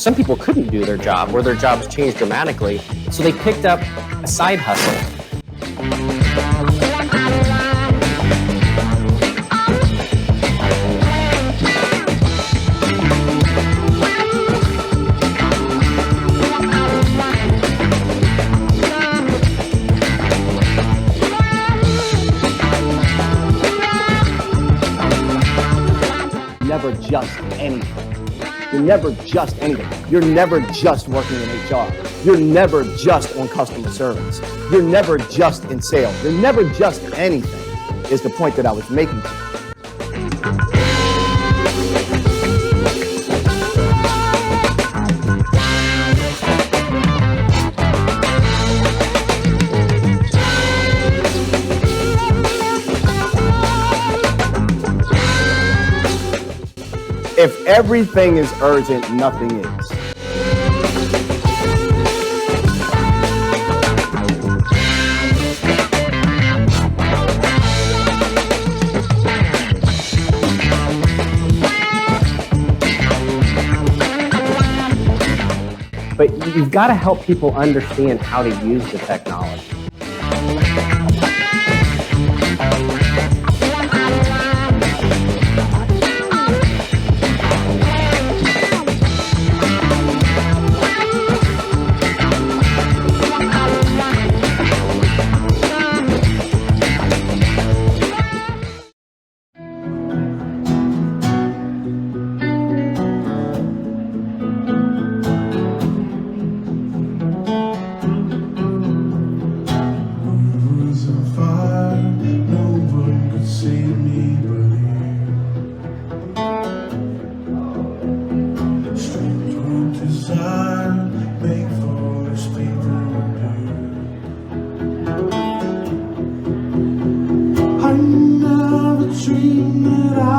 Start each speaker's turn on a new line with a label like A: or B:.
A: some people couldn't do their job or their jobs changed dramatically, so they picked up a side hustle.
B: Never just anything. You're never just anything. You're never just working in HR. You're never just on customer service. You're never just in sales. You're never just anything, is the point that I was making. If everything is urgent, nothing is. But you've got to help people understand how to use the technology.
C: Dream that